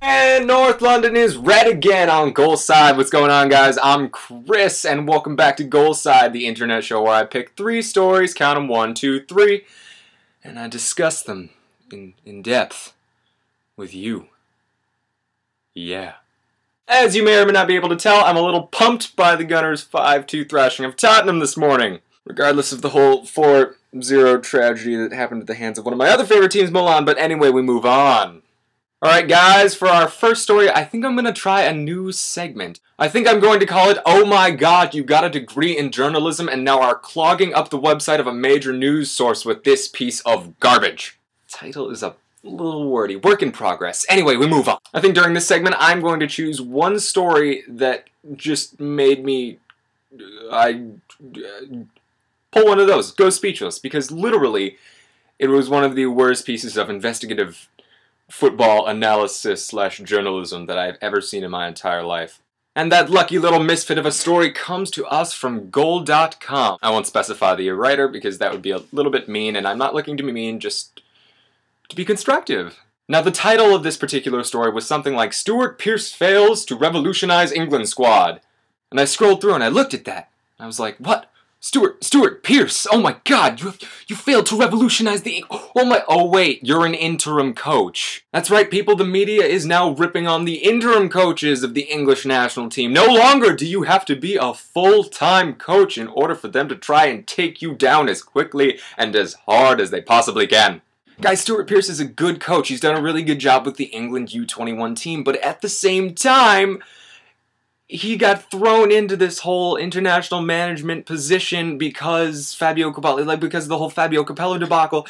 And North London is red again on Goal Side. What's going on, guys? I'm Chris, and welcome back to Goal Side, the internet show where I pick 3 stories, count them 1, 2, 3, and I discuss them in depth with you. Yeah. As you may or may not be able to tell, I'm a little pumped by the Gunners' 5-2 thrashing of Tottenham this morning. Regardless of the whole 4-0 tragedy that happened at the hands of one of my other favorite teams, Milan, but anyway, we move on. Alright guys, for our first story, I think I'm going to try a new segment. I think I'm going to call it, "Oh my god, you got a degree in journalism and now are clogging up the website of a major news source with this piece of garbage." Title is a little wordy. Work in progress. Anyway, we move on. I think during this segment, I'm going to choose one story that just made me... pull one of those. Go speechless. Because literally, it was one of the worst pieces of investigative football analysis / journalism that I've ever seen in my entire life. And that lucky little misfit of a story comes to us from goal.com. I won't specify the writer because that would be a little bit mean, and I'm not looking to be mean, just to be constructive. Now, the title of this particular story was something like "Stuart Pearce Fails to Revolutionize England Squad." And I scrolled through and I looked at that. I was like, what? Stuart Pearce, oh my god, you failed to revolutionize the... Oh wait, you're an interim coach. That's right, people, the media is now ripping on the interim coaches of the English national team. No longer do you have to be a full-time coach in order for them to try and take you down as quickly and as hard as they possibly can. Guys, Stuart Pearce is a good coach. He's done a really good job with the England U21 team, but at the same time, he got thrown into this whole international management position because because of the whole Fabio Capello debacle.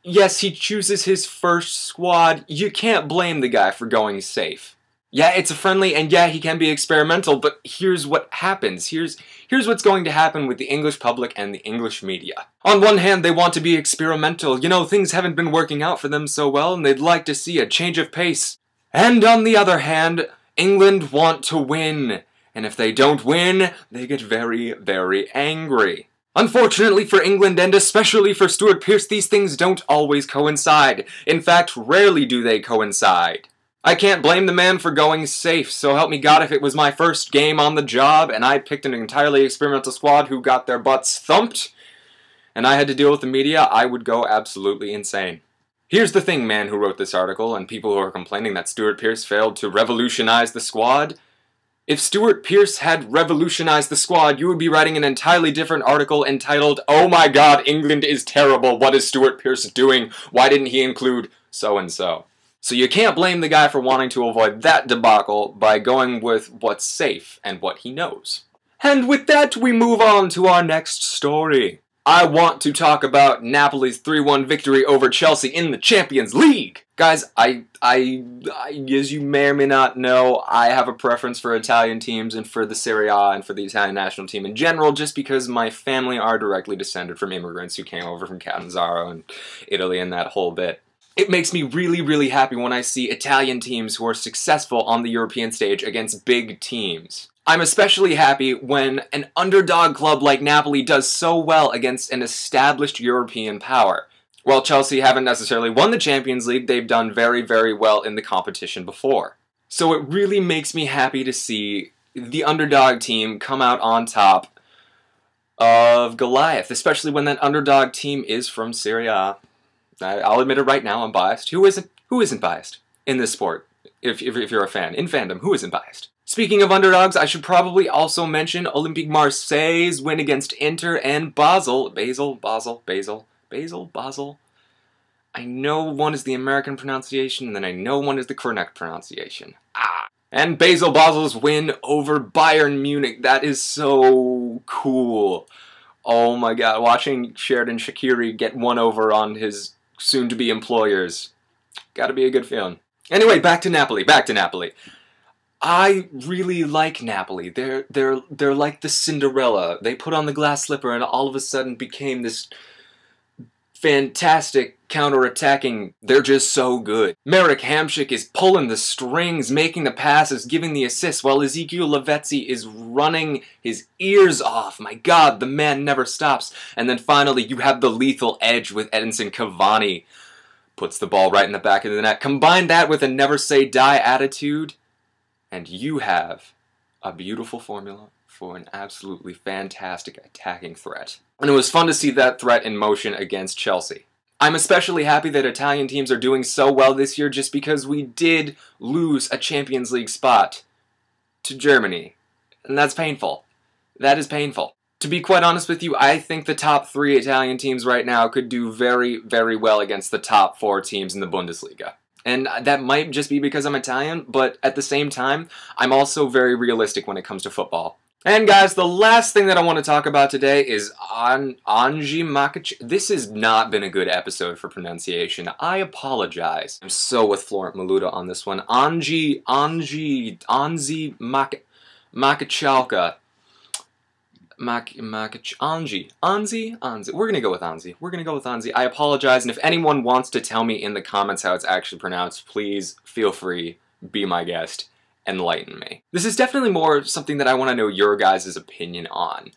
Yes, he chooses his first squad. You can't blame the guy for going safe. Yeah, it's a friendly, and yeah, he can be experimental, but here's what happens. Here's what's going to happen with the English public and the English media. On one hand, they want to be experimental. You know, things haven't been working out for them so well, and they'd like to see a change of pace. And on the other hand, England want to win, and if they don't win, they get very, very angry. Unfortunately for England, and especially for Stuart Pearce, these things don't always coincide. In fact, rarely do they coincide. I can't blame the man for going safe, so help me God if it was my first game on the job, and I picked an entirely experimental squad who got their butts thumped, and I had to deal with the media, I would go absolutely insane. Here's the thing, man who wrote this article, and people who are complaining that Stuart Pearce failed to revolutionize the squad. If Stuart Pearce had revolutionized the squad, you would be writing an entirely different article entitled, "Oh my god, England is terrible, what is Stuart Pearce doing? Why didn't he include so-and-so?" So you can't blame the guy for wanting to avoid that debacle by going with what's safe and what he knows. And with that, we move on to our next story. I want to talk about Napoli's 3-1 victory over Chelsea in the Champions League. Guys, as you may or may not know, I have a preference for Italian teams and for the Serie A and for the Italian national team in general, just because my family are directly descended from immigrants who came over from Catanzaro and Italy and that whole bit. It makes me really, really happy when I see Italian teams who are successful on the European stage against big teams. I'm especially happy when an underdog club like Napoli does so well against an established European power. While Chelsea haven't necessarily won the Champions League, they've done very, very well in the competition before. So it really makes me happy to see the underdog team come out on top of Goliath, especially when that underdog team is from Serie A. I'll admit it right now, I'm biased. Who isn't biased in this sport? If you're a fan. In fandom, who isn't biased? Speaking of underdogs, I should probably also mention Olympique Marseille's win against Inter and Basel. Basel. I know one is the American pronunciation, and then I know one is the correct pronunciation. And Basel's win over Bayern Munich. That is so cool. Oh my god, watching Sheridan Shaqiri get one over on his soon-to-be employers. Gotta be a good feeling. Anyway, back to Napoli. I really like Napoli. They're like the Cinderella. They put on the glass slipper and all of a sudden became this fantastic counter-attacking. They're just so good. Marek Hamšík is pulling the strings, making the passes, giving the assists, while Ezekiel Lavezzi is running his ears off. My god, the man never stops. And then finally, you have the lethal edge with Edinson Cavani puts the ball right in the back of the net. Combine that with a never say die attitude, and you have a beautiful formula for an absolutely fantastic attacking threat. And it was fun to see that threat in motion against Chelsea. I'm especially happy that Italian teams are doing so well this year just because we did lose a Champions League spot to Germany. And that's painful. That is painful. To be quite honest with you, I think the top 3 Italian teams right now could do very, very well against the top 4 teams in the Bundesliga. And that might just be because I'm Italian, but at the same time, I'm also very realistic when it comes to football. And guys, the last thing that I want to talk about today is Anji Makac. This has not been a good episode for pronunciation. I apologize. I'm so with Florent Maluda on this one. Anzi Makachalka. Anzi. We're gonna go with Anzi. I apologize, and if anyone wants to tell me in the comments how it's actually pronounced, please feel free, be my guest, enlighten me. This is definitely more something that I want to know your guys' opinion on.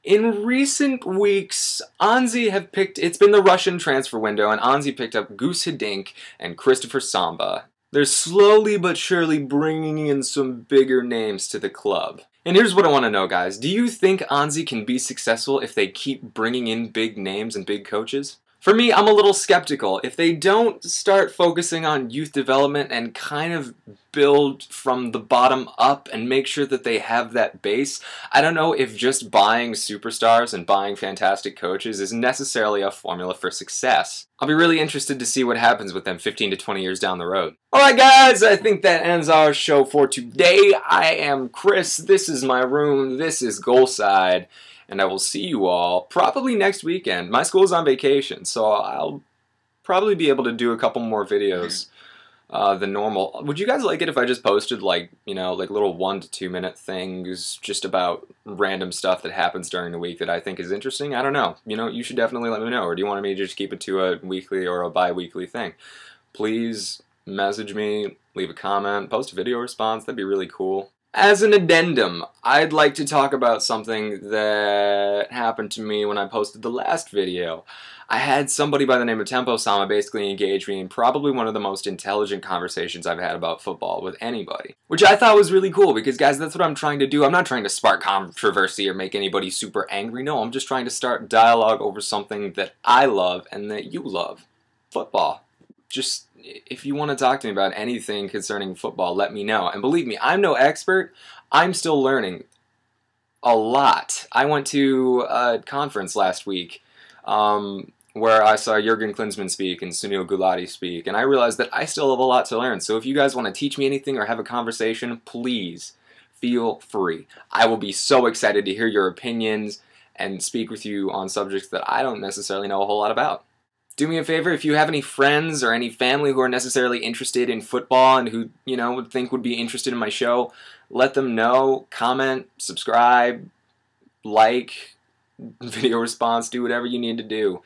In recent weeks, Anzi have picked, it's been the Russian transfer window, and Anzi picked up Gus Hiddink and Christopher Samba. They're slowly but surely bringing in some bigger names to the club. And here's what I want to know, guys. Do you think Anzi can be successful if they keep bringing in big names and big coaches? For me, I'm a little skeptical. If they don't start focusing on youth development and kind of build from the bottom up and make sure that they have that base, I don't know if just buying superstars and buying fantastic coaches is necessarily a formula for success. I'll be really interested to see what happens with them 15 to 20 years down the road. Alright guys, I think that ends our show for today. I am Chris, this is my room, this is Goalside. And I will see you all probably next weekend. My school's on vacation, so I'll probably be able to do a couple more videos than normal. Would you guys like it if I just posted like, you know, like little 1 to 2 minute things just about random stuff that happens during the week that I think is interesting? I don't know. You know, you should definitely let me know. Or do you want me to just keep it to a weekly or a bi-weekly thing? Please message me, leave a comment, post a video response. That'd be really cool. As an addendum, I'd like to talk about something that happened to me when I posted the last video. I had somebody by the name of Tempo-sama basically engage me in probably one of the most intelligent conversations I've had about football with anybody. Which I thought was really cool because, guys, that's what I'm trying to do. I'm not trying to spark controversy or make anybody super angry. No, I'm just trying to start dialogue over something that I love and that you love. Football. Just, if you want to talk to me about anything concerning football, let me know. And believe me, I'm no expert. I'm still learning a lot. I went to a conference last week where I saw Jurgen Klinsmann speak and Sunil Gulati speak, and I realized that I still have a lot to learn. So if you guys want to teach me anything or have a conversation, please feel free. I will be so excited to hear your opinions and speak with you on subjects that I don't necessarily know a whole lot about. Do me a favor, if you have any friends or any family who are necessarily interested in football and who, you know, would think would be interested in my show, let them know, comment, subscribe, like, video response, do whatever you need to do.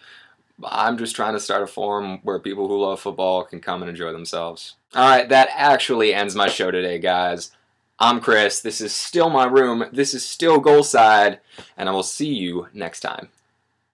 I'm just trying to start a forum where people who love football can come and enjoy themselves. Alright, that actually ends my show today, guys. I'm Chris, this is still my room, this is still Goalside, and I will see you next time.